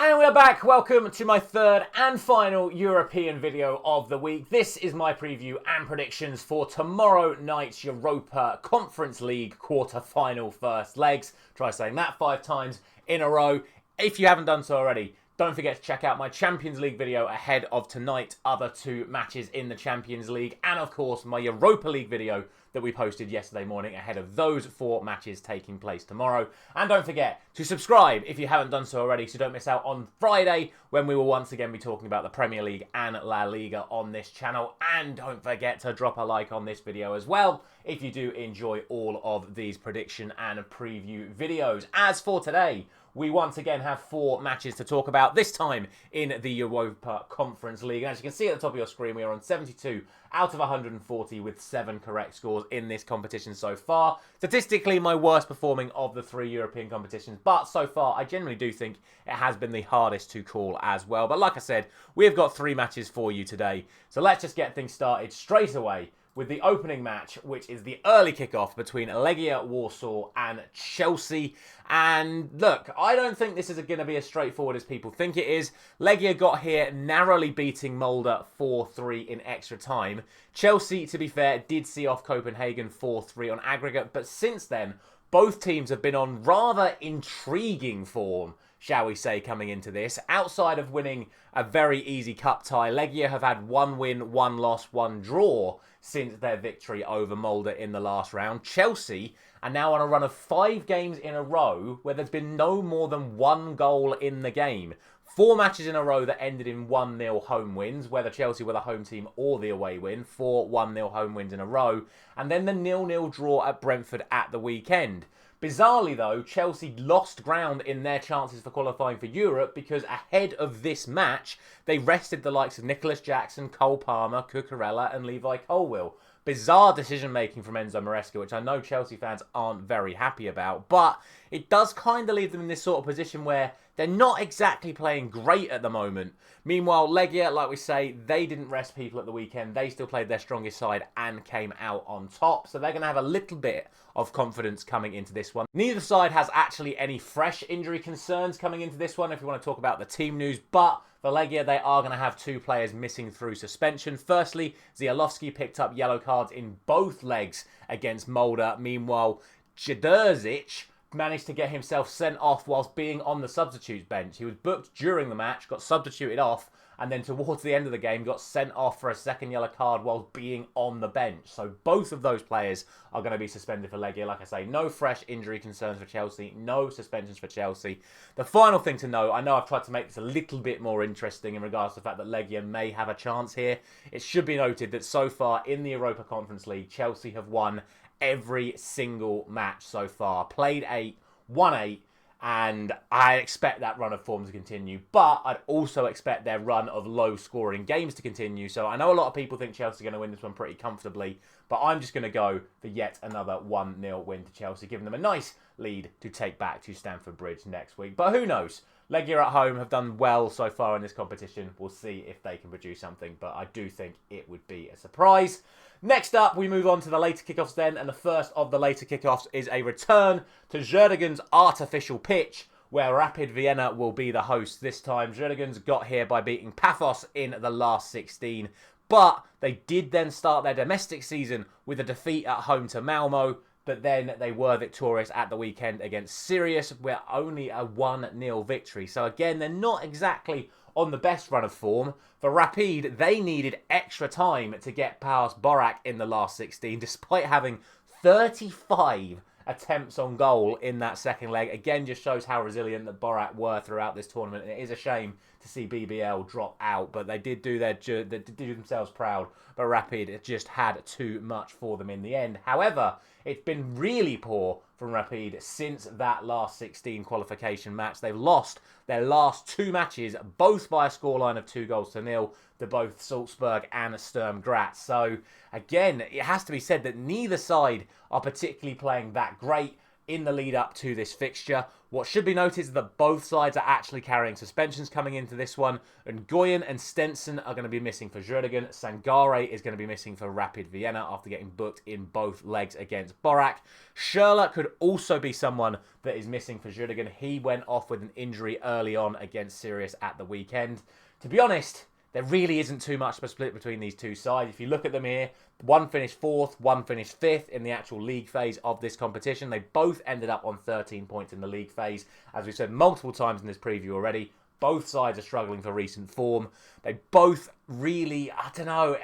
And we're back. Welcome to my third and final European video of the week. This is my preview and predictions for tomorrow night's Europa Conference League quarter-final first legs. Try saying that 5 times in a row. If you haven't done so already, don't forget to check out my Champions League video ahead of tonight's other 2 matches in the Champions League. And of course, my Europa League video that we posted yesterday morning ahead of those 4 matches taking place tomorrow. And don't forget to subscribe if you haven't done so already, so don't miss out on Friday when we will once again be talking about the Premier League and La Liga on this channel. And don't forget to drop a like on this video as well if you do enjoy all of these prediction and preview videos. As for today, we once again have 4 matches to talk about, this time in the Europa Conference League. And as you can see at the top of your screen, we are on 72 out of 140 with 7 correct scores in this competition so far. Statistically, my worst performing of the 3 European competitions, but so far I generally do think it has been the hardest to call as well. But like I said, we've got 3 matches for you today. So let's just get things started straight away with the opening match, which is the early kickoff between Legia Warsaw and Chelsea. And look, I don't think this is going to be as straightforward as people think it is. Legia got here narrowly beating Molde 4-3 in extra time. Chelsea, to be fair, did see off Copenhagen 4-3 on aggregate, but since then, both teams have been on rather intriguing form, shall we say, coming into this. Outside of winning a very easy cup tie, Legia have had 1 win, 1 loss, 1 draw since their victory over Molde in the last round. Chelsea are now on a run of 5 games in a row where there's been no more than 1 goal in the game. 4 matches in a row that ended in 1-0 home wins, whether Chelsea were the home team or the away win. 4 1-0 home wins in a row. And then the 0-0 draw at Brentford at the weekend. Bizarrely though, Chelsea lost ground in their chances for qualifying for Europe because ahead of this match, they rested the likes of Nicholas Jackson, Cole Palmer, Cucurella and Levi Colwill. Bizarre decision-making from Enzo Maresca, which I know Chelsea fans aren't very happy about, but it does kind of leave them in this sort of position where they're not exactly playing great at the moment. Meanwhile, Legia, like we say, they didn't rest people at the weekend. They still played their strongest side and came out on top. So they're going to have a little bit of confidence coming into this one. Neither side has actually any fresh injury concerns coming into this one, if you want to talk about the team news. But for Legia, they are going to have 2 players missing through suspension. Firstly, Zielinski picked up yellow cards in both legs against Molde. Meanwhile, Jadrzic managed to get himself sent off whilst being on the substitutes bench. He was booked during the match, got substituted off, and then towards the end of the game got sent off for a second yellow card whilst being on the bench. So both of those players are going to be suspended for Legia. Like I say, no fresh injury concerns for Chelsea, no suspensions for Chelsea. The final thing to know, I know I've tried to make this a little bit more interesting in regards to the fact that Legia may have a chance here. It should be noted that so far in the Europa Conference League, Chelsea have won every single match so far. Played 8, won 8, and I expect that run of form to continue. But I'd also expect their run of low-scoring games to continue. So I know a lot of people think Chelsea are going to win this one pretty comfortably, but I'm just going to go for yet another 1-0 win to Chelsea, giving them a nice lead to take back to Stamford Bridge next week. But who knows? Legia at home have done well so far in this competition. We'll see if they can produce something, but I do think it would be a surprise. Next up, we move on to the later kickoffs then, and the first of the later kickoffs is a return to Djurgardens' artificial pitch, where Rapid Vienna will be the host this time. Djurgardens got here by beating Paphos in the last 16, but they did then start their domestic season with a defeat at home to Malmo, but then they were victorious at the weekend against Sirius, where only a 1-0 victory. So again, they're not exactly on the best run of form. For Rapid, they needed extra time to get past Borac in the last 16, despite having 35 attempts on goal in that second leg. Again, just shows how resilient that Borac were throughout this tournament. And it is a shame to see BBL drop out, but they did do themselves proud. But Rapid just had too much for them in the end. However, it's been really poor from Rapid since that last 16 qualification match. They've lost their last 2 matches, both by a scoreline of 2-0 to both Salzburg and Sturm Graz. So again, it has to be said that neither side are particularly playing that great. in the lead up to this fixture. What should be noted is that both sides are actually carrying suspensions coming into this one. And Goyen and Stenson are going to be missing for Djurgardens. Sangare is going to be missing for Rapid Vienna after getting booked in both legs against Borac. Schürrle could also be someone that is missing for Djurgardens. He went off with an injury early on against Sirius at the weekend. To be honest, there really isn't too much of a split between these two sides. If you look at them here, one finished 4th, one finished 5th in the actual league phase of this competition. They both ended up on 13 points in the league phase. As we've said multiple times in this preview already, both sides are struggling for recent form. They both really, I don't know,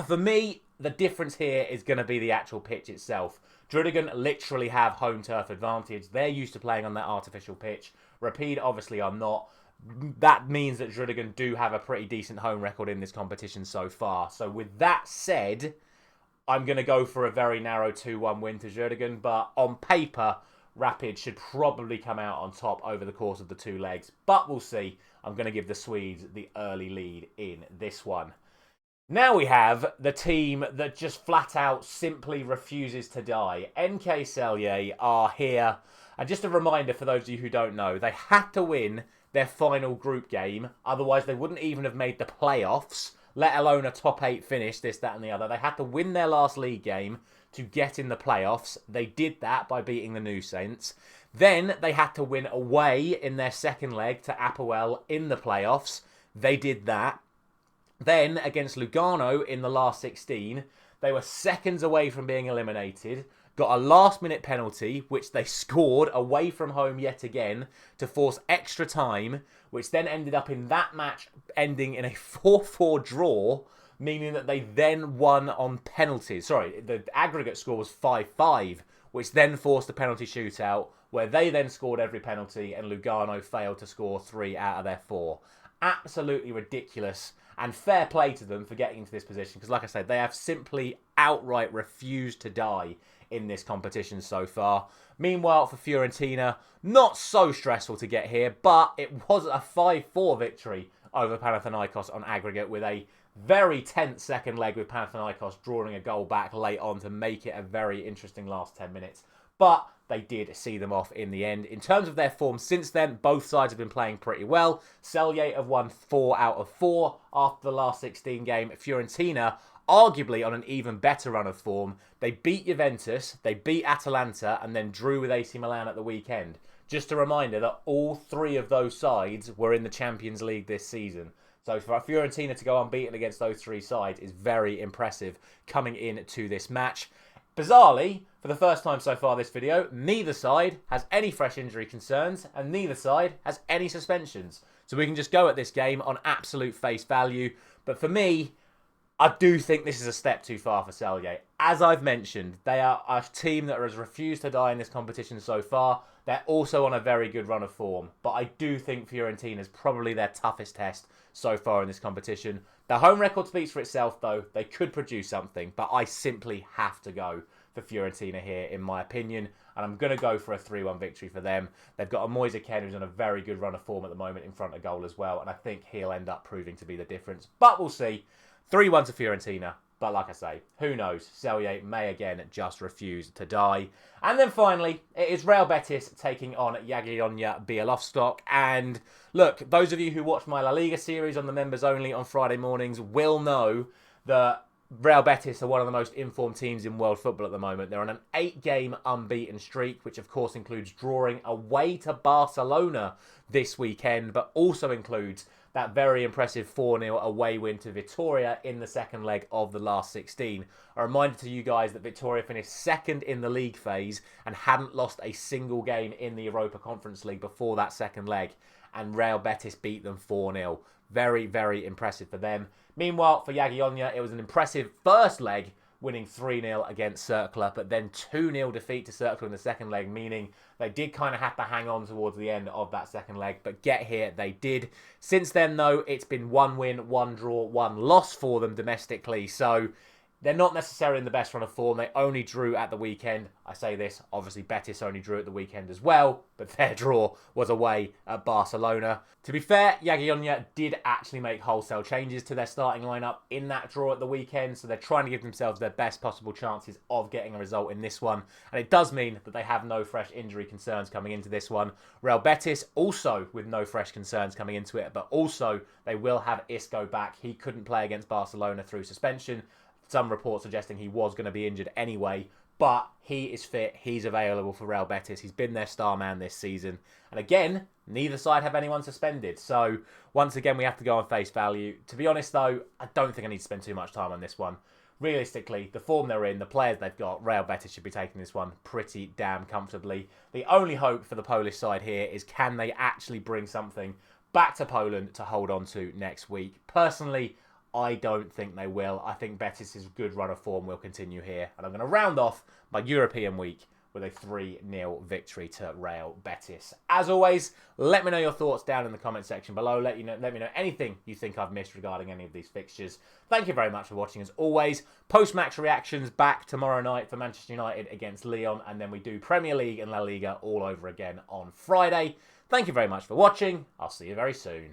for me, the difference here is going to be the actual pitch itself. Djurgardens literally have home turf advantage. They're used to playing on that artificial pitch. Rapid obviously are not. That means that Djurgardens do have a pretty decent home record in this competition so far. So with that said, I'm going to go for a very narrow 2-1 win to Djurgardens. But on paper, Rapid should probably come out on top over the course of the two legs. But we'll see. I'm going to give the Swedes the early lead in this one. Now we have the team that just flat out simply refuses to die. NK Celje are here. And just a reminder for those of you who don't know, they had to win their final group game. Otherwise, they wouldn't even have made the playoffs, let alone a top 8 finish, this, that and the other. They had to win their last league game to get in the playoffs. They did that by beating the New Saints. Then they had to win away in their second leg to Apoel in the playoffs. They did that. Then, against Lugano in the last 16, they were seconds away from being eliminated. Got a last-minute penalty, which they scored away from home yet again to force extra time, which then ended up in that match ending in a 4-4 draw, meaning that they then won on penalties. Sorry, the aggregate score was 5-5, which then forced a penalty shootout, where they then scored every penalty and Lugano failed to score 3 out of their 4. Absolutely ridiculous, and fair play to them for getting into this position, because like I said, they have simply outright refused to die in this competition so far. Meanwhile, for Fiorentina, not so stressful to get here, but it was a 5-4 victory over Panathinaikos on aggregate, with a very tense second leg with Panathinaikos drawing a goal back late on to make it a very interesting last 10 minutes. But they did see them off in the end. In terms of their form since then, both sides have been playing pretty well. Celje have won 4 out of 4 after the last 16 game. Fiorentina, arguably on an even better run of form. They beat Juventus, they beat Atalanta, and then drew with AC Milan at the weekend. Just a reminder that all 3 of those sides were in the Champions League this season. So for Fiorentina to go unbeaten against those 3 sides is very impressive coming into this match. Bizarrely, for the first time so far this video, neither side has any fresh injury concerns and neither side has any suspensions. So we can just go at this game on absolute face value. But for me, I do think this is a step too far for Celje. As I've mentioned, they are a team that has refused to die in this competition so far. They're also on a very good run of form. But I do think Fiorentina is probably their toughest test so far in this competition. Their home record speaks for itself, though. They could produce something, but I simply have to go for Fiorentina here, in my opinion. And I'm going to go for a 3-1 victory for them. They've got a Moise Kean who's on a very good run of form at the moment in front of goal as well. And I think he'll end up proving to be the difference. But we'll see. 3-1 to Fiorentina. But like I say, who knows? Celje may again just refuse to die. And then finally, it is Real Betis taking on Jagiellonia Białystok. And look, those of you who watch my La Liga series on the members only on Friday mornings will know that Real Betis are one of the most informed teams in world football at the moment. They're on an 8-game unbeaten streak, which of course includes drawing away to Barcelona this weekend, but also includes that very impressive 4-0 away win to Vitoria in the second leg of the last 16. A reminder to you guys that Vitoria finished second in the league phase and hadn't lost a single game in the Europa Conference League before that second leg. And Real Betis beat them 4-0. Very, very impressive for them. Meanwhile, for Jagiellonia, it was an impressive first leg, winning 3-0 against Cercle, but then 2-0 defeat to Cercle in the second leg, meaning they did kind of have to hang on towards the end of that second leg, but get here they did. Since then, though, it's been 1 win, 1 draw, 1 loss for them domestically, so They're not necessarily in the best run of form. They only drew at the weekend. I say this, obviously Betis only drew at the weekend as well, but their draw was away at Barcelona. To be fair, Jagiellonia did actually make wholesale changes to their starting lineup in that draw at the weekend, so they're trying to give themselves their best possible chances of getting a result in this one. And it does mean that they have no fresh injury concerns coming into this one. Real Betis also with no fresh concerns coming into it, but also they will have Isco back. He couldn't play against Barcelona through suspension. Some reports suggesting he was going to be injured anyway, but he is fit. He's available for Real Betis. He's been their star man this season. And again, neither side have anyone suspended. So once again, we have to go on face value. To be honest, though, I don't think I need to spend too much time on this one. Realistically, the form they're in, the players they've got, Real Betis should be taking this one pretty damn comfortably. The only hope for the Polish side here is can they actually bring something back to Poland to hold on to next week? Personally, I don't think they will. I think Betis' good run of form will continue here. And I'm going to round off my European week with a 3-0 victory to Real Betis. As always, let me know your thoughts down in the comment section below. Let me know anything you think I've missed regarding any of these fixtures. Thank you very much for watching as always. Post-match reactions back tomorrow night for Manchester United against Lyon. And then we do Premier League and La Liga all over again on Friday. Thank you very much for watching. I'll see you very soon.